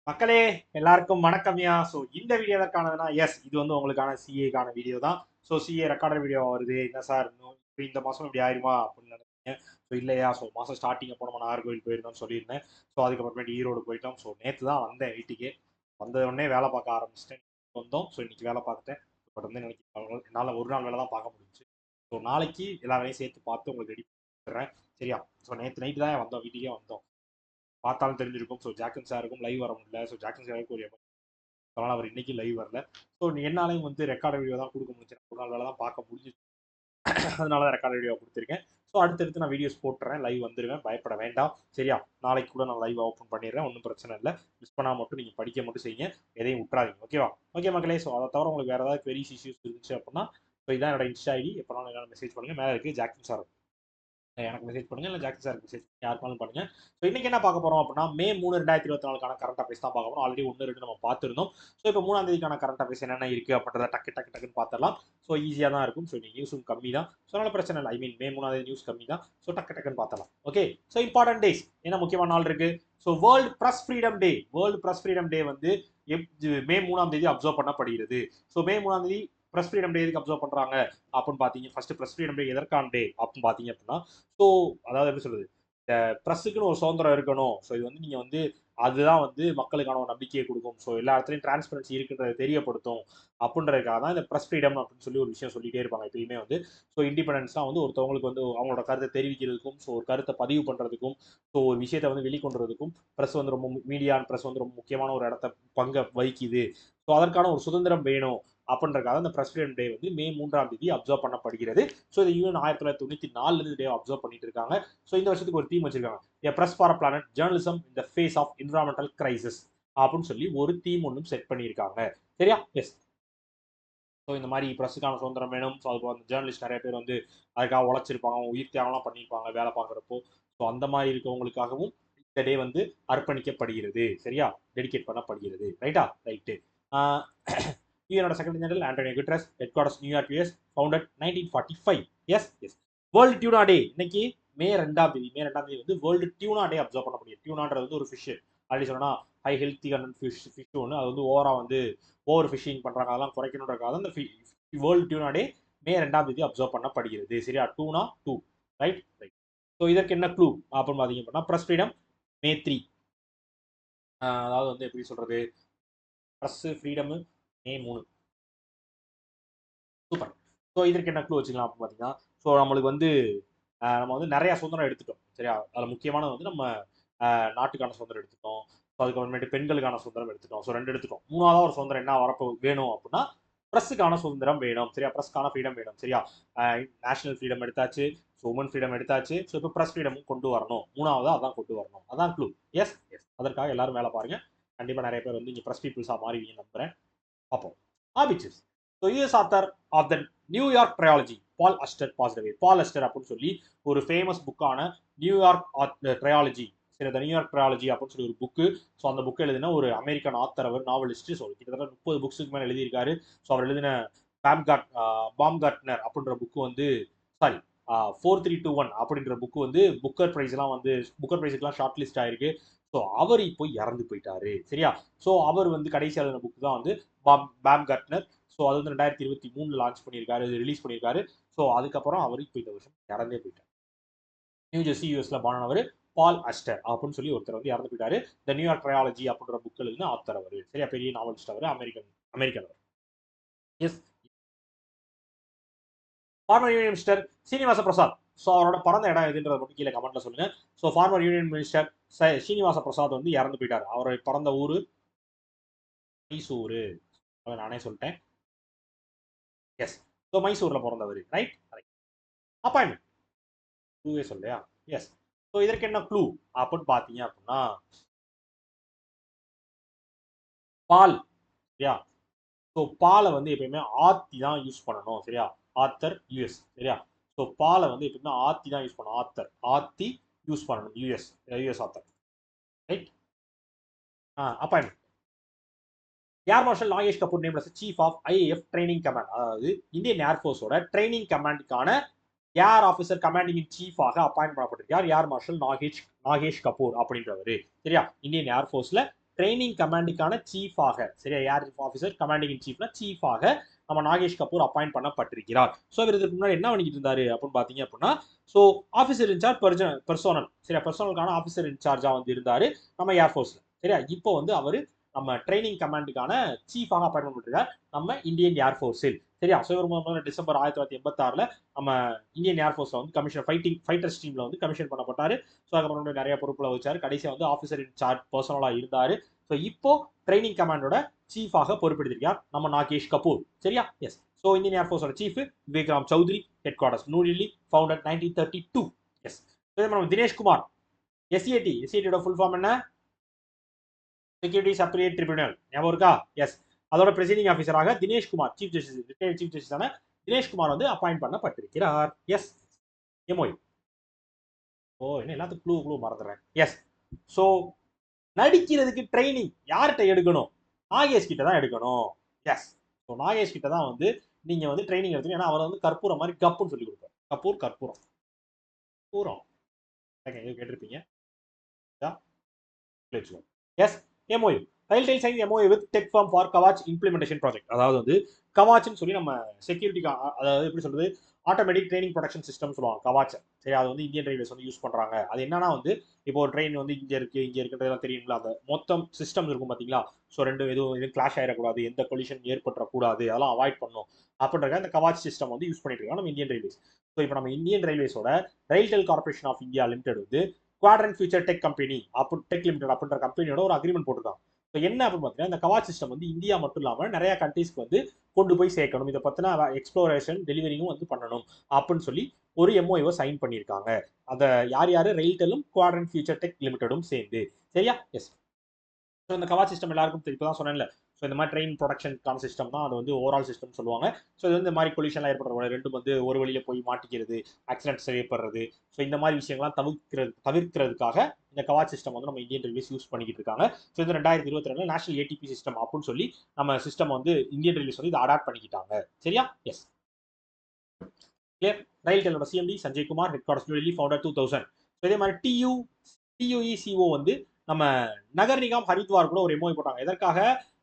மக்களே எல்லாருக்கும் வணக்கம்யா. ஸோ இந்த வீடியோ எதற்கானதுன்னா, எஸ் இது வந்து உங்களுக்கான சிஏக்கான வீடியோ தான். ஸோ சிஏ ரெக்கார்டர் வீடியோ வருது. என்ன சார் இன்னும் இப்ப இந்த மாதம் இப்படி ஆயிருமா அப்படின்னு நினைச்சீங்க. ஸோ இல்லையா, ஸோ மாதம் ஸ்டார்டிங் போனோம் நாகர்கோவில் போயிருந்தோம்னு சொல்லியிருந்தேன். ஸோ அதுக்கப்புறமேட்டு ஈரோடு போயிட்டோம். ஸோ நேற்று தான் வந்தேன் வீட்டுக்கு. வந்த உடனே வேலை பார்க்க ஆரம்பிச்சிட்டேன். வந்தோம். ஸோ இன்னைக்கு வேலை பார்த்துட்டேன். பட் வந்து எனக்கு என்னால் ஒரு நாள் வேலை தான் பார்க்க முடிஞ்சுச்சு. ஸோ நாளைக்கு எல்லா வேலையும் சேர்த்து பார்த்து உங்களுக்கு ரெடி பண்ணுறேன். சரியா. ஸோ நேற்று நைட்டு தான் வந்தோம், வீட்டுக்கே வந்தோம். பார்த்தாலும் தெரிஞ்சிருக்கும். ஸோ ஜாக்கன் சாருக்கும் லைவ் வர முடியல. ஸோ ஜாக்கன் சாருக்கு ஒரு அதனால் அவர் இன்னைக்கு லைவ் வரல. ஸோ என்னாலையும் வந்து ரெக்கார்டு வீடியோ தான் கொடுக்க முடிஞ்சு, ஒரு நாள் வேலை தான் பார்க்க முடிஞ்சிச்சு. அதனால தான் ரெக்கார்டு வீடியோ கொடுத்துருக்கேன். ஸோ அடுத்தடுத்து நான் வீடியோஸ் போட்டுறேன், லைவ் வந்துடுவேன், பயப்பட வேண்டாம். சரியா. நாளைக்கு கூட நான் லைவ் ஓப்பன் பண்ணிடுறேன், ஒன்றும் பிரச்சனை இல்லை. மிஸ் பண்ணால் மட்டும் நீங்கள் படிக்க மட்டும் செய்யுங்க, எதையும் விட்றாதீங்க. ஓகேவா. ஓகே மக்களே. ஸோ அதை தவிர உங்களுக்கு வேறு ஏதாவது குவெரிஸ் இஷ்யூஸ் இருந்துச்சு அப்படின்னா, ஸோ இதான் என்னோட இன்ஸ்டா ஐடி. எப்போனாலும் என்னால் மெசேஜ் பண்ணுங்கள். மேலே இருக்குது ஜாக்சன் சார், எனக்கு மெசேஜ் பண்ணுங்க, இல்லை ஜாக்கி சார் மெசேஜ் யாருக்காலும் பண்ணுங்க. ஸோ இன்னைக்கு என்ன பார்க்க போறோம் அப்படின்னா, மே 3 2024 கரண்ட் அஃபேர்ஸ் தான் பார்க்க போறோம். ஆல்ரெடி 1 2 நம்ம பார்த்துருந்தோம். ஸோ இப்போ 3ஆம் தேதிக்கான கரண்ட் அஃபேர்ஸ் என்னென்ன இருக்கு அப்படின்றத டக்குன்னு பார்த்துடலாம். ஸோ ஈஸியாக தான் இருக்கும். ஸோ இன்னைக்கு நியூஸும் கம்மி தான். ஸோ அதனால பிரச்சனை இல்லை. ஐ மீன் மே 3ஆம் தேதி நியூஸ் கம்மி தான். ஸோ டக்குன்னு பார்த்துடலாம். ஓகே. ஸோ இம்பார்ட்டன்ட் டேஸ் என்ன முக்கியமான நாள் இருக்கு. So world press freedom day. World press freedom day வந்து மே 3ஆம் தேதி அப்சர்வ் பண்ணப்படுகிறது. ஸோ மே 3ஆம் தேதி பிரஸ் ஃப்ரீடம் டே எதுக்கு அப்சர்வ் பண்றாங்க அப்படின்னு பாத்தீங்க. ஃபர்ஸ்ட் பிரஸ் ஃப்ரீடம் டே எதற்கான டே அப்படின்னு பாத்தீங்க அப்படின்னா, ஸோ அதாவது எப்படி சொல்றது, இந்த ப்ரெஸ்ஸுக்குன்னு ஒரு சுதந்திரம் இருக்கணும். ஸோ இது வந்து நீங்க வந்து அதுதான் வந்து மக்களுக்கான ஒரு நம்பிக்கையை கொடுக்கும். ஸோ எல்லா இடத்துலையும் டிரான்ஸ்பரன்சி இருக்குன்றதை தெரியப்படுத்தும் அப்படின்றதுக்காக தான் இந்த ப்ரெஸ் ஃப்ரீடம் அப்படின்னு சொல்லி ஒரு விஷயம் சொல்லிட்டே இருப்பாங்க எப்பயுமே வந்து. ஸோ இண்டிபெண்டன்ஸ்லாம் வந்து ஒருத்தவங்களுக்கு வந்து அவங்களோட கருத்தை தெரிவிக்கிறதுக்கும், ஸோ ஒரு கருத்தை பதிவு பண்ணுறதுக்கும், ஸோ ஒரு விஷயத்தை வந்து வெளிக்கொண்டுறதுக்கும் ப்ரெஸ் வந்து ரொம்ப மீடியா ப்ரெஸ் வந்து ரொம்ப முக்கியமான ஒரு இடத்த பங்கை வகிக்குது. ஸோ அதற்கான ஒரு சுதந்திரம் வேணும் அப்படின்றக்காக இந்த பிரஸ் ஃப்ரீடம் டே வந்து மே 3ஆம் தேதி அப்சர்வ் பண்ணப்படுகிறது. ஸோ இது யூஎன் 1994 டே அப்சர்வ் பண்ணிட்டு இருக்காங்க. ஸோ இந்த வருஷத்துக்கு ஒரு தீம் வச்சிருக்காங்க, a press for a planet journalism in the face of environmental crisis அப்படின்னு சொல்லி ஒரு தீம் ஒன்றும் செட் பண்ணியிருக்காங்க. சரியா. எஸ். ஸோ இந்த மாதிரி ப்ரெஸ்ஸுக்கான சுதந்திரம் வேணும். ஸோ அதுக்கு வந்து ஜேர்னலிஸ்ட் நிறைய பேர் வந்து அதுக்காக உழைச்சிருப்பாங்க, உயிர் தியாகம்லாம் பண்ணியிருப்பாங்க வேலை பார்க்குறப்போ. ஸோ அந்த மாதிரி இருக்கவங்களுக்காகவும் இந்த டே வந்து அர்ப்பணிக்கப்படுகிறது. சரியா. டெடிகேட் பண்ணப்படுகிறது. ரைட்டா. Right. யூஎனோட secretary general Antonio Guterres, head quarters New York US, founded 1945. S S. World tuna டே இன்னைக்கு மே 2ஆம் தேதி. மே 2ஆம் தேதி வந்து வேர்ல்டு டியூனா டே அப்சர்வ் பண்ண முடியும். டியூனான்றது வந்து ஒரு ஃபிஷ். அப்படி சொன்னா ஹை ஹெல்த்தி கண்டென்ட் ஃபிஷ் ஒன்று. அது வந்து வந்து ஓவர் ஃபிஷிங் பண்றாங்க, அதெல்லாம் குறைக்கணுன்றக்காக இந்த வேர்ல்டு டியூனா டே மே 2ஆம் தேதி அப்சர்வ் பண்ணப்படுகிறது. சரியா. டூனா டூ. Right right. ஸோ இதற்கு என்ன க்ளூ அப்படின்னு பார்த்தீங்க அப்படின்னா, ப்ரெஸ் ஃப்ரீடம் மே 3. அதாவது வந்து எப்படி சொல்றது, ப்ரெஸ் ஃப்ரீடம் மே 3. சூப்பர். ஸோ இதற்கு என்ன க்ளூ வச்சுக்கலாம் அப்படின்னு பார்த்தீங்கன்னா, ஸோ நம்மளுக்கு வந்து நம்ம வந்து நிறைய சுதந்திரம் எடுத்துட்டோம். சரியா. அதில் முக்கியமானது வந்து நம்ம நாட்டுக்கான சுதந்திரம் எடுத்துட்டோம். ஸோ அதுக்கப்புறமேட்டு பெண்களுக்கான சுதந்திரம் எடுத்துட்டோம். ஸோ 2 எடுத்துட்டோம். 3ஆவதா ஒரு சுதந்திரம் என்ன வரப்போ வேணும் அப்படின்னா, ப்ரெஸ்ஸுக்கான சுதந்திரம் வேணும். சரியா. ப்ரெஸ்க்கான ஃப்ரீடம் வேணும். சரியா. நேஷனல் ஃப்ரீடம் எடுத்தாச்சு, ஸோ உமன் ஃப்ரீடம் எடுத்தாச்சு. ஸோ இப்போ ப்ரெஸ் ஃப்ரீடமும் கொண்டு வரணும். 3ஆவதா அதான் கொண்டு வரணும். அதான் க்ளூ. S S. அதற்காக எல்லாரும் வேலை பாருங்க. கண்டிப்பாக நிறைய பேர் வந்து இங்கே ப்ரெஸ் பீப்புள்ஸாக மாறுவீங்கன்னு நம்புறேன். பார்ப்போம். ஆபிச்சஸ். So US author of the New York trilogy ball அஸ்டர் past அவே. பால் அஸ்டர் அப்படின்னு சொல்லி ஒரு ஃபேமஸ் புக்கான நியூயார்க் ட்ரையாலஜி, சரி, அந்த நியூயார்க் ட்ரையாலஜி அப்படின்னு சொல்லி ஒரு புக்கு. ஸோ அந்த புக் எழுதின ஒரு அமெரிக்கன் ஆத்தர், அவர் நாவலிஸ்ட். ஸோ கிட்டத்தட்ட 30 புக்ஸுக்கு மேலே எழுதியிருக்காரு. ஸோ அவர் எழுதின பாம்கார்ட்னர் அப்படின்ற புக்கு வந்து, சாரி, 4321 அப்படின்ற புக்கு வந்து புக்கர் ப்ரைஸ்லாம் வந்து புக்கர் ப்ரைஸுக்குலாம் ஷார்ட் லிஸ்ட் ஆயிருக்கு. ஸோ அவர் இப்போ இறந்து போயிட்டாரு. சரியா. ஸோ அவர் வந்து கடைசி எழுதின புக் தான் வந்து பாம்கார்ட்னர். ஸோ அது வந்து 2023 லான்ச் பண்ணியிருக்காரு, ரிலீஸ் பண்ணியிருக்காரு. ஸோ அதுக்கப்புறம் அவர் இப்போ இந்த வருஷம் இறந்தே போயிட்டார். நியூ ஜெர்சி யூஎஸ்ல பானவர் பால் அஸ்டர் அப்படின்னு சொல்லி ஒருத்தர் வந்து இறந்து போயிட்டாரு. த நியூயார்க் ட்ரையாலஜி அப்படின்ற புக் எழுதின ஆத்தர் அவர். சரியா. பெரிய நாவலிஸ்ட் அவர், அமெரிக்கன் அவர். S. Farmer union minister Srinivasa Prasad. So அவரோட பிறந்த இடம் எதுன்றத மட்டும் கீழே கமெண்ட்ல சொல்லுங்க. So farmer union minister Srinivasa Prasad வந்து இறந்து போயிட்டார். அவரோட பிறந்த ஊரு மைசூரு. நானே சொல்லிட்டேன். எஸ். ஸோ மைசூர்ல பிறந்தவர். Right right. அப்பாயின்மெண்ட் க்ளூவே சொல்லையா. எஸ். ஸோ இதற்கு என்ன க்ளூ அப்படின்னு பார்த்தீங்க அப்படின்னா, பால். சரியா. ஸோ பாலை வந்து எப்பயுமே ஆத்தி தான் யூஸ் பண்ணணும். சரியா. Author US. சரியா. ஸோ பாலை வந்து எப்பயுமே ஆத்தி தான் யூஸ் பண்ணணும். ஆத்தி யூஸ் பண்ணணும். US author. Right. Appointment. Air marshal Nagesh Kapoor named as chief of IAF training command. அதாவது இந்தியன் ஏர்ஃபோர்ஸோட ட்ரைனிங் கமாண்டுக்கான ஏர் ஆஃபீஸர் கமாண்டிங் இன் சீஃபாக அப்பாயின்ட் பண்ணப்பட்டிருக்கார் ஏர் மார்ஷல் நாகேஷ் கபூர் அப்படின்றவர். சரியா. இந்தியன் ஏர்ஃபோர்ஸ்ல ட்ரைனிங் கமாண்டுக்கான சீஃபாக, சரியா, ஏர் ஆஃபீஸர் கமாண்டிங் இன் சீஃப்னா சீஃபாக நம்ம நாகேஷ் கபூர் அப்பாயிண்ட் பண்ணப்பட்டிருக்கிறார். ஸோ இவர் இதுக்கு முன்னாடி என்ன பண்ணிக்கிட்டு இருந்தாரு அப்படின்னு பார்த்தீங்க அப்படின்னா, ஸோ ஆஃபீஸர் இன்சார்ஜ் பர்சனல், சரியா, பர்சனலுக்கான ஆஃபீஸர் இன்சார்ஜா வந்து இருந்தாரு நம்ம ஏர்ஃபோர்ஸ்ல, சரியா. இப்போ வந்து அவரு நம்ம ட்ரைனிங் கமாண்டுக்கான சீஃபாக அப்பாயின்மெண்ட் பண்ணிருக்கார் நம்ம இந்தியன் ஏர்ஃபோர்ஸில், சரியா. ஸோ இவர் முதல்ல டிசம்பர் 1986 நம்ம இந்தியன் ஏர்ஃபோர்ஸ்ல வந்து கமிஷன் ஃபைட்டர்ஸ் டீம்ல வந்து கமிஷன் பண்ணப்பட்டாரு. ஸோ அதுக்கப்புறம் நிறைய பொறுப்புல வச்சாரு. கடைசியாக வந்து ஆஃபீஸர் இன்சார்ஜ் பர்சனலா இருந்தாரு. ஸோ இப்போ ட்ரைனிங் கமாண்டோட சீஃபாக பொறுப்பெடுத்திருக்கார் நம்ம நாகேஷ் கபூர், சரியா. எஸ். ஸோ இந்தியன் ஏர்ஃபோர்ஸோட chief Vikram Chaudhary, headquarters New Delhi, founded 1932. Yes. Dinesh Kumar, எஸ்சிஏடியோட ஃபுல் ஃபார்ம் என்ன? செக்யூரிட்டி அப்ரியேட் ட்ரிபியூனல், ஞாபகம் இருக்கா? எஸ். அதோட பிரசைடிங் ஆஃபீஸராக Dinesh Kumar, chief justice, retired chief ஜஸ்டிஸான தினேஷ் குமார் வந்து அப்பாயிண்ட் பண்ணப்பட்டிருக்கிறார். எஸ். எம்ஓயு. ஓ, என்ன எல்லாத்துக்கும் க்ளூ மறந்துடுறேன். எஸ். ஸோ நடிக்கிறதுக்கு ட்ரைனிங் யார்கிட்ட எடுக்கணும்? நாகேஷ் கிட்ட தான் எடுக்கணும். எஸ். ஸோ நாகேஷ் கிட்ட தான் வந்து நீங்க வந்து ட்ரைனிங் எடுத்துக்கணும். ஏன்னா அவர் வந்து கற்பூரம் மாதிரி கப்புன்னு சொல்லி கொடுப்பார். கற்பூரம் பூரம் கேட்டிருப்பீங்க. எஸ். எம்ஓயு டைல் sign MOU with tech form for Kavach implementation project. அதாவது வந்து கவாச்னு சொல்லி நம்ம செக்யூரிட்டிக்கு, அதாவது எப்படி சொல்றது, ஆட்டோமேட்டிக் ட்ரைனிங் ப்ரொடக்ஷன் சிஸ்டம் சொல்லுவாங்க கவாச், சரி. அது வந்து இந்தியன் ரயில்வேஸ் வந்து யூஸ் பண்றாங்க. அது என்னன்னா வந்து இப்போ ஒரு ட்ரெயின் வந்து இங்க இருக்குன்றதெல்லாம் தெரியுங்களா, அந்த மொத்தம் சிஸ்டம் இருக்கும் பாத்தீங்களா. ஸோ எதுவும் கிளாஷ் ஆயிடக்கூடாது, எந்த கொலிஷன் ஏற்பட்டக்கூடாது, அதெல்லாம் அவாய்ட் பண்ணும் அப்படின்ற இந்த கவாச் சிஸ்டம் வந்து யூஸ் பண்ணிட்டு இருக்காங்க நம்ம இந்தியன் ரயில்வேஸ். ஸோ இப்போ நம்ம இந்தியன் ரயில்வேஸோட RailTel corporation of India limited வந்து quadrant future tech company tech limited அப்படின்ற கம்பெனியோட ஒரு அக்ரிமெண்ட் போட்டுருக்காங்க. ஸோ என்ன அப்படின்னு பார்த்தீங்கன்னா, இந்த கவாச் சிஸ்டம் வந்து இந்தியா மட்டும் இல்லாமல் நிறைய கண்ட்ரீஸ்க்கு வந்து கொண்டு போய் சேர்க்கணும், இதை பத்தின எக்ஸ்ப்ளோரேஷன் டெலிவரியும் வந்து பண்ணணும் அப்படின்னு சொல்லி ஒரு எம்ஓஐவை சைன் பண்ணியிருக்காங்க. அதை யார் ரயில்டெலும் குவாட்ரண்ட் ஃபியூச்சர் டெக் லிமிடெடும் சேர்ந்து, சரியா. எஸ். ஸோ இந்த கவாச் சிஸ்டம் எல்லாருக்கும் இப்போ தான் சொன்னேன்ல. ஸோ இந்த மாதிரி ட்ரெயின் ப்ரொடக்ஷனுக்கான சிஸ்டம் தான், அது வந்து ஓவரால் சிஸ்டம் சொல்லுவாங்க. ஸோ இது வந்து இந்த மாதிரி கொலிஷன்லாம் ஏற்படுற ரெண்டும் வந்து ஒரு வழியில போய் மாட்டிக்கிறது, ஆக்சிடென்ட் செய்யப்படுறது, ஸோ இந்த மாதிரி விஷயங்கள்லாம் தவிர்க்கிறதுக்காக இந்த கவாச் சிஸ்டம் வந்து நம்ம இந்தியன் ரயில்வேஸ் யூஸ் பண்ணிக்கிட்டு இருக்காங்க. ஸோ இது 2022 நேஷனல் ஏடிபி சிஸ்டம் அப்படின்னு சொல்லி நம்ம சிஸ்டம் வந்து இந்தியன் ரயில்வேஸ் வந்து இதை அடாப்ட் பண்ணிக்கிட்டாங்க, சரியா. எஸ். கிளியர். ரயில்டெலோட CMD Sanjay Kumar, headquarters New Delhi, founder 2000. So இதே மாதிரி டியூஇசிஓ வந்து நம்ம நகர் நிகாம் ஹரித்வார் கூட ஒரு எம்ஓஐ போட்டாங்க. எதற்காக?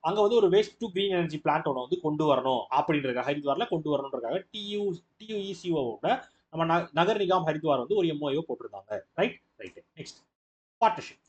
அங்க வந்து ஒரு waste to green energy plant ஒன்று வந்து கொண்டு வரணும் அப்படின்றதுக்காக, ஹரித்வார்ல கொண்டு வரணுன்றதுக்காக டியூஇசிஓட நம்ம நகர் நிகாம் ஹரித்வார் வந்து ஒரு எம்ஓஐ போட்டிருந்தாங்க. Right. Next partnership.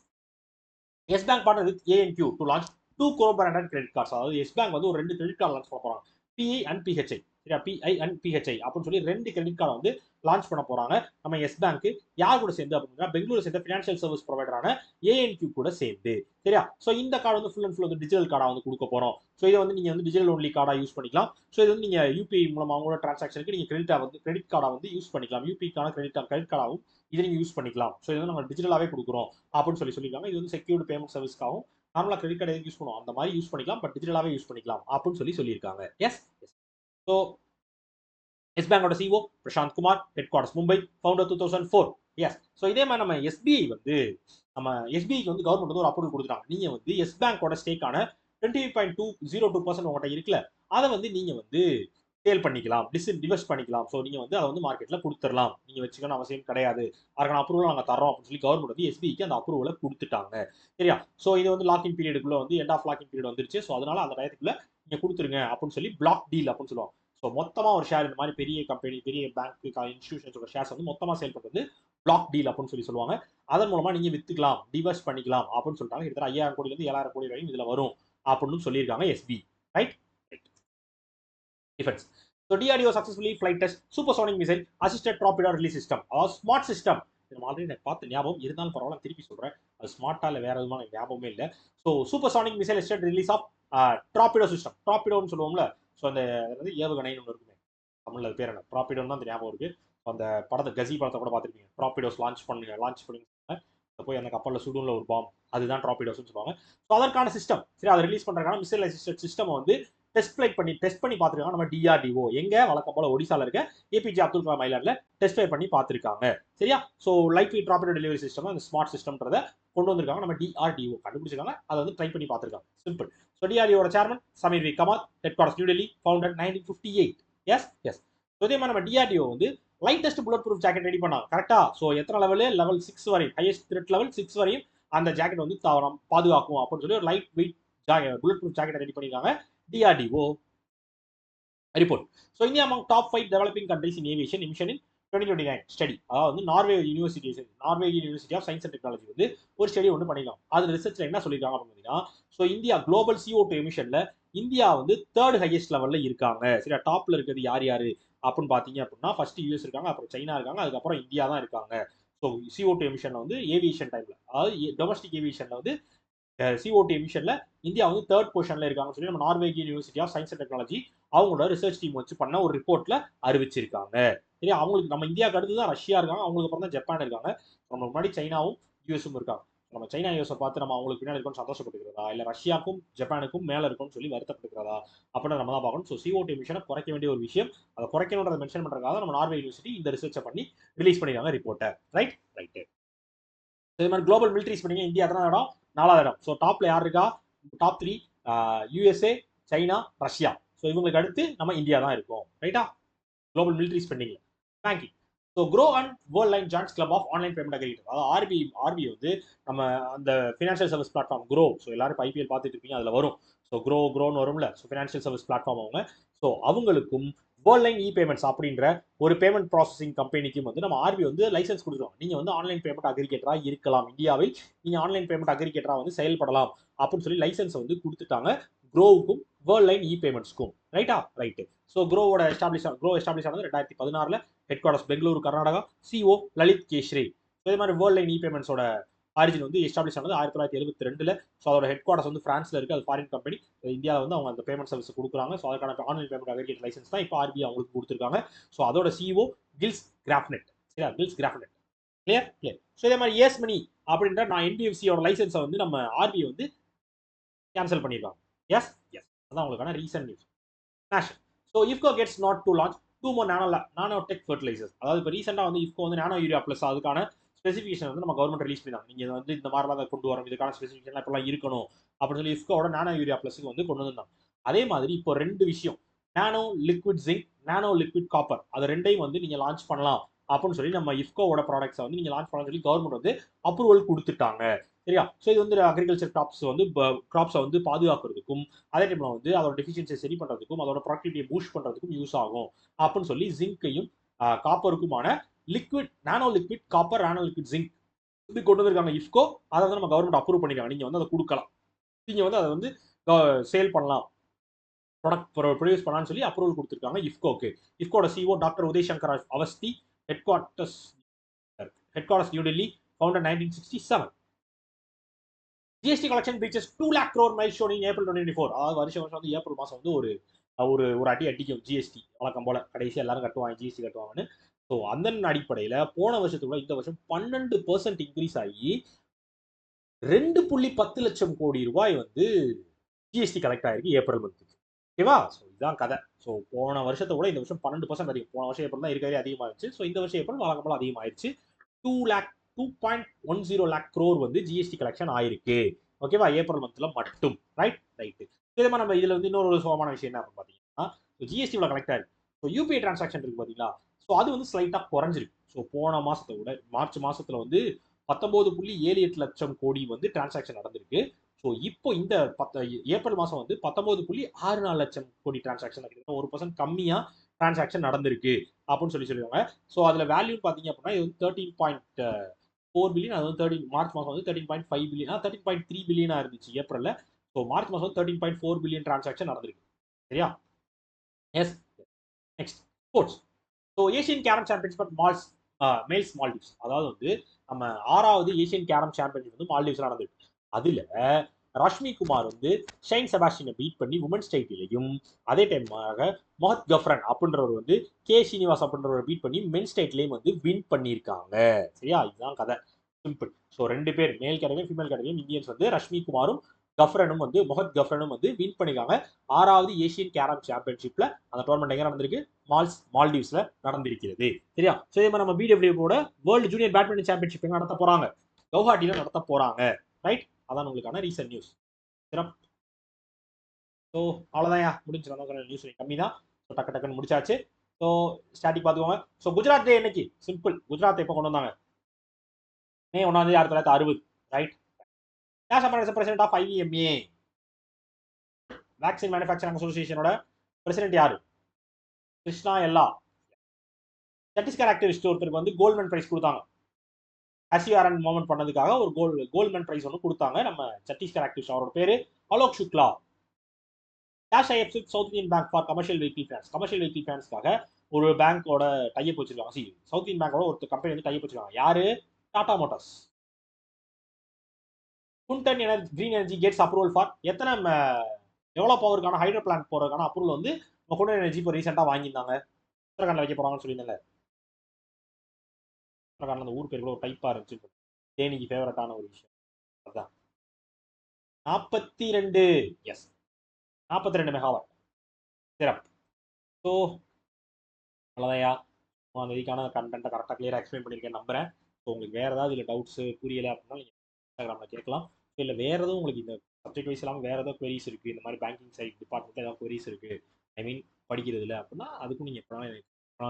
Yes Bank partner with ANQ to launch 2 crore branded credit cards. அதாவது எஸ் பேங்க் வந்து ஒரு 2 கிரெடிட் கார்டு லான்ச் பண்ண போறாங்க. பிஐ அண்ட் பிஹெச்ஐ, சரியா, பிஐ அண்ட் பிஹெச்ஐ அப்படின்னு சொல்லி 2 கிரெடிட் கார்டை வந்து லான்ச் பண்ண போறாங்க நம்ம எஸ் பேங்க். யார் கூட சேர்ந்து அப்படின்னா, பெங்களூர் சேர்ந்த ஃபினான்ஷியல் சர்வீஸ் ப்ரொவைடரான ஏஎன்கியூ கூட சேர்ந்து, சரியா. ஸோ இந்த கார்டு வந்து ஃபுல் அண்ட் ஃபுல் வந்து டிஜிட்டல் கார்டா வந்து கொடுக்க போறோம். ஸோ இதை வந்து நீங்க வந்து டிஜிட்டல் ஒன்லி கார்டா யூஸ் பண்ணிக்கலாம். ஸோ இது வந்து நீங்க யூபிஐ மூலமா அவங்களோட டிரான்சாக்ஷனுக்கு நீங்க கிரெடிட் கார்டா வந்து யூஸ் பண்ணிக்கலாம். யூபிஐக்கான கிரெடிட் கார்டாகவும் இது நீங்க யூஸ் பண்ணிக்கலாம். ஸோ இது வந்து நம்ம டிஜிட்டலாவே கொடுக்குறோம் அப்படின்னு சொல்லியிருக்காங்க. இது வந்து செக்யூர்டு பேமெண்ட் சர்வீஸ்க்காகவும் நார்மலா கிரெடிட் கார்டு யூஸ் பண்ணுவோம் அந்த மாதிரி யூஸ் பண்ணிக்கலாம், பட் டிஜிட்டலாவே யூஸ் பண்ணிக்கலாம் அப்படின்னு சொல்லியிருக்காங்க. எஸ். ஸோ எஸ் பேங்கோட CEO Prashant Kumar, headquarters Mumbai, founder 2004. Yes. So இதே மாதிரி நம்ம எஸ்பிஐ வந்து எஸ்பிஐக்கு வந்து கவர்மெண்ட் வந்து ஒரு அப்ரூவல் கொடுத்துட்டாங்க. நீங்க வந்து எஸ் பேங்கோட ஸ்டேக்கான 20.202% உங்கள்கிட்ட இருக்குல்ல, அதை வந்து நீங்க வந்து சேல் பண்ணிக்கலாம், டிவெஸ்ட் பண்ணிக்கலாம். ஸோ நீங்க வந்து அதை வந்து மார்க்கெட்ல கொடுத்துடலாம், நீங்க வச்சுக்கணும் அவசியம் கிடையாது, அதுக்கான அப்ரூவல் நாங்கள் தரோம் அப்படின்னு சொல்லி கவர்மெண்ட் வந்து எஸ்பிஐக்கு அந்த அப்ரூவலை கொடுத்துட்டாங்க, சரியா. ஸோ இது வந்து லாக்கிங் பீரியடுக்குள்ள வந்து எண்ட் ஆஃப் லாக்கிங் பீரியட் வந்துருச்சு. ஸோ அதனால அந்த டயத்துக்குள்ள நீங்க கொடுத்துருங்க அப்படின்னு சொல்லி பிளாக் டீல் அப்படின்னு சொல்லுவாங்க. ஸோ மொத்தமா ஒரு ஷேர், இந்த மாதிரி பெரிய கம்பெனி, பெரிய பேங்க், இன்ஸ்டிடியூஷன்ஸோட ஷேர்ஸ் வந்து மொத்தமா சேல் பண்றது பிளாக் டீல் அப்படின்னு சொல்லுவாங்க. அதன் மூலமா நீங்க வித்துக்கலாம், டிவெஸ்ட் பண்ணிக்கலாம் அப்படின்னு சொல்லிட்டாங்க. கிட்டத்தட்ட 5000 கோடியிலிருந்து 7000 கோடி வரையும் இதுல வரும் அப்படின்னு சொல்லியிருக்காங்க SP. Right. Defence. So DRDO successfully flight test supersonic missile assisted torpedo release system. அதாவது ஸ்மார்ட் சிஸ்டம். நம்ம ஆல்ரெடி எனக்கு பார்த்து ஞாபகம் இருந்தாலும் பரவாயில்ல, திருப்பி சொல்றேன். அது ஸ்மார்ட்டா இல்லை வேற எதுவும் எனக்கு ஞாபகமே இல்லை. So supersonic missile assisted release of torpedo system. டார்பிடோன்னு சொல்லுவோம்ல. ஸோ அந்த ஏவுகணைன்னு ஒன்று இருக்குமே, தமிழ்ல அது பேர் என்ன, டார்பிடோன்னு தான் அந்த ஞாபகம் இருக்கு. அந்த படத்தை கசி படத்தை கூட பார்த்துருப்பீங்க. டார்பிடோஸ் லான்ச் பண்ணுங்க போய் அந்த கப்பலில் சுடும்ல ஒரு பாம், அதுதான் டார்பிடோஸ்னு சொல்லுவாங்க. ஸோ அதற்கான சிஸ்டம், சரி, அதை ரிலீஸ் பண்றதுக்கான மிசைல் அசிஸ்டட் சிஸ்டம் வந்து டெஸ்ட் பண்ணி பார்த்துருக்காங்க நம்ம டிஆர்டிஓ. எங்க? வழக்கம் போல ஒடிசால இருக்க ஏபிஜே அப்துல் கலாம் ஐலாண்ட்ல டெஸ்ட் ஃபிளைட் பண்ணி பார்த்துருக்காங்க, சரியா. So light weight torpedo delivery system அந்த ஸ்மார்ட் சிஸ்டம்ன்றத கொண்டு வந்திருக்காங்க நம்ம டிஆர்டிஓ, கண்டுபிடிச்சிருக்காங்க, அதை வந்து ட்ரை பண்ணி பார்த்துருக்காங்க. சிம்பிள். ஸோ டிஆர்டிஓட chairman Sameer V Kamat, headquarters New Delhi, founded 1958. Yes. இதே மாதிரி நம்ம டிஆர்டிஓ வந்து lightest bullet proof jacket ready பண்ணாங்க, கரெக்டா. ஸோ எத்தனை லெவல் 6 வரையும், ஹையஸ்ட் த்ரெட் லெவல் 6 வரையும் அந்த ஜாக்கெட் வந்து பாதுகாக்கும் அப்படின்னு சொல்லி ஒரு light weight bullet proof jacket ready பண்ணியிருக்காங்க DRDO report. So India among top 5 developing countries in aviation emission in 2029 study. அதாவது வந்து Norway university of science and technology வந்து ஒரு ஸ்டடி ஒன்று பண்ணிக்கலாம். அது ரிசர்ச்ல என்ன சொல்லியிருக்காங்க அப்படின்னு பார்த்தீங்கன்னா, ஸோ இந்தியா குளோபல் CO2 எமிஷன்ல இந்தியா வந்து 3rd ஹையஸ்ட் லெவல்ல இருக்காங்க. சரியா, டாப்ல இருக்கிறது யார் யாரு அப்படின்னு பாத்தீங்க அப்படின்னா, ஃபர்ஸ்ட் யூஎஸ் இருக்காங்க, அப்புறம் சைனா இருக்காங்க, அதுக்கப்புறம் இந்தியா தான் இருக்காங்க. ஸோ CO2 எமிஷன்ல வந்து ஏவியேஷன் டைம்ல, அதாவது டொமஸ்டிக் ஏவியேஷன்ல வந்து CO2 எமிஷன்ல இந்தியா வந்து 3rd பொசிஷன்ல இருக்காங்கன்னு சொல்லி நம்ம Norwegian university of science and technology அவங்களோட ரிசர்ச் டீம் வச்சு பண்ண ஒரு ரிப்போர்ட்ல அறிவிச்சிருக்காங்க. சரியா, அவங்களுக்கு நம்ம இந்தியாவுக்கு அடுத்து தான் ரஷ்யா இருக்காங்க, அவங்களுக்கு அப்புறம் தான் ஜப்பான் இருக்காங்க, நம்ம முன்னாடி சைனாவும் யூஎஸும் இருக்காங்க. நம்ம சைனா யூஎஸை பார்த்து நம்ம அவங்களுக்கு பின்னாடி இருக்கோம்னு சந்தோஷப்பட்டுக்கிறதா, இல்ல ரஷ்யாவுக்கும் ஜப்பானுக்கும் மேல இருக்கும்னு சொல்லி வருத்தப்பட்டுக்கிறதா அப்படின்னு நம்ம தான் பார்க்கணும். ஸோ CO2 எமிஷனை குறைக்க வேண்டிய ஒரு விஷயம், அதை குறைக்கணுன்றதை மென்ஷன் பண்றதுக்காக நம்ம நார்வே யூனிவர்சிட்டி இந்த ரிசர்ச்சை பண்ணி ரிலீஸ் பண்ணிருக்காங்க ரிப்போர்ட்டை. ரைட். இதே மாதிரி குளோபல் மிலிட்ரி ஸ்பெண்டிங் இந்தியா எத்தனை இடம்? 4வது இடம். ஸோ டாப்ல யார் இருக்கா? Top 3 USA, China, Russia. So இவங்களுக்கு அடுத்து நம்ம இந்தியா தான் இருக்கும். ரைட்டா, குளோபல் மிலிட்ரி ஸ்பெண்டிங்ல. Banking. So Groww and Worldline joins club of online payment aggregator, அதாவது ஆர்பி வந்து நம்ம அந்த financial service platform Groww. So எல்லாரும் இப்போ IPL பார்த்துட்டு இருப்பீங்க, அதில் வரும். ஸோ க்ரோன்னு வரும்ல. ஸோ ஃபினான்ஷியல் சர்வீஸ் பிளாட்ஃபார்ம் அவங்க. ஸோ அவங்களுக்கும் வேர்ல்ட் லைன் பேமெண்ட்ஸ் அப்படின்ற ஒரு பேமெண்ட் ப்ராசஸிங் கம்பெனிக்கும் வந்து நம்ம ஆர்பி வந்து லைசன்ஸ் கொடுத்துருவோம். நீங்க வந்து ஆன்லைன் பேமெண்ட் அக்ரிகேட்டரா இருக்கலாம், இந்தியாவில் நீங்க ஆன்லைன் பேமெண்ட் அக்ரிகேட்டரா வந்து செயல்படலாம் அப்படின்னு சொல்லி லைசன்ஸ் வந்து கொடுத்துட்டாங்க க்ரோவுக்கும் வேர்ல்ட் லைன் பேமெண்ட்ஸ்க்கும். ரைட்டா, ரைட்டு. ஸோ க்ரோ எஸ்டாப்ளிஷ் ஆனது 2016 headquarters Bengaluru Karnataka, CO Lalit Keshre. இதே மாதிரி வேர்ல்ட் லைன் பேமெண்ட்ஸோட ஆரிஜின் வந்து எஸ்டாப்ளிஷ் ஆனது 1972. ஸோ அதோட ஹெட் குவார்டர்ஸ் வந்து பிரான்ஸ்ல இருக்கு, அது ஃபாரின் கம்பெனி. இந்தியாவில் வந்து அவங்க அந்த பேமெண்ட் சர்வீஸ் கொடுக்குறாங்க. ஸோ அதுக்கான ஆன்லைன் பேமெண்ட் அக்ரிகேட் லைசன்ஸ் தான் இப்போ ஆர்பிஐ அவங்களுக்கு கொடுத்துருக்காங்க. ஸோ அதோட CEO கில்ஸ் கிராஃப்னெட். சரியா, கில்ஸ் கிராஃப்னெட். கிளியர். ஸோ இதே மாதிரி எஸ் மணி அப்படின்ற நான் NBFCயோட லைசன்ஸை வந்து நம்ம ஆர்பிஐ வந்து கேன்சல் பண்ணியிருக்காங்க. எஸ் அதான் உங்களுக்கான recent news. National. So IFFCO gets not to launch 2 more nano tech fertilisers. அதாவது இப்போ ரீசெண்டாக வந்து இஃப்கோ வந்து நானோ யூரியா ப்ளஸ் அதுக்கான ஸ்பெசிஃபிகேஷன் வந்து நம்ம கவர்மெண்ட் ரிலீஸ் பண்ணிருந்தாங்க. நீங்க வந்து இந்த மாதிரிலாம் அதை கொண்டு வரோம், இதுக்கான ஸ்பெசிஃபிகேஷன் இப்பெல்லாம் இருக்கணும் அப்படின்னு சொல்லி இஃப்கோட நானோ யூரியா ப்ளஸுக்கு வந்து கொண்டு வந்தாங்க. அதே மாதிரி இப்போ 2 விஷயம், நானோ லிக்விட் ஜிங்க், நானோ லிக்விட் காப்பர், அது ரெண்டையும் வந்து நீங்க லான்ச் பண்ணலாம் அப்படின்னு சொல்லி நம்ம இஃப்கோவோட ப்ராடக்ட்ஸை வந்து நீங்க லான்ச் பண்ணலாம்னு சொல்லி கவர்மெண்ட் வந்து அப்ரூவல் கொடுத்துட்டாங்க. சரியா, ஸோ இது வந்து அக்ரிகல்ச்சர் கிராப்ஸை வந்து பாதுகாக்கிறதுக்கும் அதே டைம்ல வந்து அதோட டெஃபிஷியன்சியை சரி பண்றதுக்கும் அதோட ப்ராடக்டிவிட்டியை பூஸ்ட் பண்றதுக்கும் யூஸ் ஆகும் அப்படின்னு சொல்லி ஜிங்கையும் காப்பருக்குமான நானோ லிக்விட் காப்பர், நானோ லிக்விட் ஜிங்க் இது கொண்டு வந்திருக்காங்க இஃப்கோ. அதை வந்து நம்ம கவர்மெண்ட் அப்ரூவ் பண்ணிருக்காங்க. நீங்க வந்து அதை கொடுக்கலாம், நீங்க வந்து அதை வந்து சேல் பண்ணலாம், ப்ராடக்ட் ப்ரொடியூஸ் பண்ணலாம்னு சொல்லி அப்ரூவல் கொடுத்துருக்காங்க இஃப்கோக்கு. இஃப்கோட CEO doctor Uday Shankar Awasthi, head quarters new Delhi, founder 1967. GST collection breaches 2 lakh crore milestone in April 2024. அதாவது வருஷம் வந்து ஏப்ரல் மாசம் வந்து ஒரு அடி அடிக்கும் ஜிஎஸ்டி. வழக்கம் போல கடைசி எல்லாரும் கட்டுவாங்க, ஜிஎஸ்டி கட்டுவாங்கன்னு. ஸோ அந்த அடிப்படையில் போன வருஷத்துக்குள்ள இந்த வருஷம் 12% இன்க்ரீஸ் ஆகி 2.10 லட்சம் கோடி ரூபாய் வந்து ஜிஎஸ்டி கலெக்ட் ஆயிருக்கு ஏப்ரல் மந்த்துக்கு. ஓகேவா, ஸோ இதுதான் கதை. ஸோ போன வருஷத்தை விட இந்த வருஷம் 12% அதிகம். போன வருஷம் ஏப்ரல் தான் இருக்கிறதே அதிகமாகிடுச்சு. ஸோ இந்த வருஷம் ஏப்ரல் வழக்கம் போல அதிகமாயிருச்சு. 2.10 lakh crore வந்து ஜிஎஸ்டி கலெக்ஷன் ஆயிருக்கு. ஓகேவா, ஏப்ரல் மந்த்ல மட்டும். ரைட்டு. இதே மாதிரி நம்ம இதுல வந்து இன்னொரு சோகமான விஷயம் என்ன பாத்தீங்கன்னா, ஜிஎஸ்டி கலெக்ட் ஆயிருக்கு. ஸோ யூபிஐ டிரான்சாக்ஷன் இருக்கு பாத்தீங்களா, ஸோ அது வந்து ஸ்லைட்டா குறைஞ்சிருக்கு. ஸோ போன மாசத்தை விட மார்ச் மாசத்துல வந்து 19.78 லட்சம் கோடி வந்து டிரான்சாக்ஷன் நடந்திருக்கு. ஸோ இப்போ இந்த ஏப்ரல் மாசம் வந்து 19.64 லட்சம் கோடி டிரான்சாக்ஷன், 1% கம்மியா டிரான்சாக்ஷன் நடந்திருக்கு அப்படின்னு சொல்லியிருக்காங்க. ஸோ அதுல வேல்யூ பாத்தீங்க அப்படின்னா இது வந்து 13.4 பில்லியன், அது வந்து மார்ச் மாசம் வந்து 13.5 பில்லியன், 13.3 பில்லியனா இருந்துச்சு ஏப்ரல்ல. ஸோ மார்ச் மாசம் 13.4 பில்லியன் டிரான்சாக்ஷன் நடந்திருக்கு. சரியா, yes. Next, sports. So Asian carrom championship males Maldives, அதாவது வந்து நம்ம 6வது ஏசியன் கேரம் சாம்பியன்ஷிப் வந்து மால்டீவ்ஸ்ல நடந்திருக்கு. அதுல ரஷ்மி குமார் வந்து ஷைன் செபாஸ்டினை பீட் பண்ணி உமன்ஸ் டைட்டிலையும், அதே டைமாக மொஹத் கஃப்ரன் அப்படின்றவர் வந்து கே ஸ்ரீனிவாஸ் அப்படின்றவர் பீட் பண்ணி மென்ஸ் டைட்டிலையும் வந்து வின் பண்ணியிருக்காங்க. சரியா, இதுதான் கதை, சிம்பிள். ஸோ 2 பேர் மேல் கேட்டகரி ஃபீமேல் கேட்டகரி இந்தியன்ஸ் வந்து ரஷ்மி குமாரும் கஃப்ரனும் வந்து மொஹத் கஃப்ரனும் வந்து வின் பண்ணிருக்காங்க 6வது ஏசியன் கேரம் சாம்பியன்ஷிப்ல. அந்த டோர்னமெண்ட் எங்க நடந்திருக்கு? மால்டீவ்ஸ்ல நடந்திருக்கிறது. சரியா, ஸோ இதே மாதிரி நம்ம BWFோட வேர்ல்டு ஜூனியர் பேட்மிண்டன் சாம்பியன்ஷிப் எங்க நடத்த போறாங்க? கவுஹாட்டில நடத்த போறாங்க. ரைட், அதான் உங்களுக்கான ரீசன்ட் நியூஸ். சிறப்பு. ஸோ அவ்வளோதான் முடிஞ்சிடும், நியூஸ் கம்மி தான். ஸோ டக்குன்னு முடிச்சாச்சு. ஸோ ஸ்டாட்டிக் பார்த்துக்கோங்க. ஸோ குஜராத் டே என்னைக்கு? சிம்பிள். குஜராத் எப்போ கொண்டு வந்தாங்க? May 1 1960. Right. Cash appearance president of IVMA, vaccine manufacturing அசோசியேஷனோட பிரசிடென்ட் யாரு? கிருஷ்ணா எல்லா. சத்தீஸ்கர் ஆக்டிவிஸ்ட் ஒருத்தருக்கு வந்து கோல்ட்மேன் பிரைஸ் கொடுத்தாங்க. ஹசியாரன் மூவ்மெண்ட் பண்ணதுக்காக ஒரு கோல்ட்மேன் பிரைஸ் ஒன்று கொடுத்தாங்க நம்ம சத்தீஸ்கர் ஆக்டிவிஸ்ட். அவரோட பேரு Alok Shukla. Cash IF South Indian Bank for commercial vehicle finance. Commercial vehicle ஃபைனான்ஸ்க்காக ஒரு பேங்கோட டைப் வச்சிருக்காங்க. சவுத் இந்தியன் பேங்கோட ஒரு கம்பெனி வந்து டைப் வச்சிருக்காங்க. யாரு? Tata Motors. Kundan energy green energy gets approval for எத்தனை எவ்வளோ பவருக்கான ஹைட்ரோ பிளான்ட் போறதுக்கான அப்ரூவல் வந்து குண்டன் எனர்ஜி இப்போ ரீசெண்டாக வாங்கியிருந்தாங்க. உத்தரகாண்டில் வைக்க போறாங்கன்னு சொல்லியிருந்தேன்ல. உத்தரகாண்டில் அந்த ஊர் பேர் கூட ஒரு டைப்பாக இருந்துச்சு. தேனிக்கு ஃபேவரட்டான ஒரு விஷயம் அதுதான். 42. Yes, 42 megawatt. சிறப்பு. ஸோ அவ்வளோதையா அந்த இதுக்கான கண்டென்ட்டை கரெக்டாக கிளியராக எக்ஸ்பிளைன் பண்ணியிருக்கேன் நம்புறேன். ஸோ உங்களுக்கு வேறு ஏதாவது இல்லை டவுட்ஸு புரியலை அப்படின்னா நீங்கள் இன்ஸ்டாகிராமில் கேட்கலாம். ஸோ இல்லை வேறு எதுவும் உங்களுக்கு இந்த சப்ஜெக்ட் வைஸ் இல்லாமல் வேறு ஏதாவது queries இருக்குது, இந்த மாதிரி பேங்கிங் சைட் டிபார்ட்மெண்ட்டில் ஏதாவது queries இருக்குது, ஐ மீன் படிக்கிறது இல்லை அப்படின்னா அதுக்கும் நீங்கள் எப்போனாலும்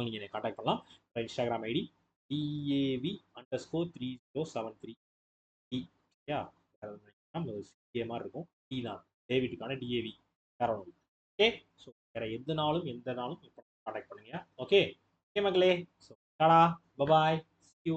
நீங்கள் என்னை காண்டாக்ட் பண்ணலாம். இன்ஸ்டாகிராம் ஐடி DAV_3073 யா நம்ம சிஏ மாதிரி இருக்கும். டி தான் டேவிட்டுக்கான டிஏவி, வேற ஒன்று. ஓகே, ஸோ வேற எந்த நாளும் இப்போ காண்டாக்ட் பண்ணுங்க. ஓகே ஓகே மக்களே. So Tata bye bye, see you.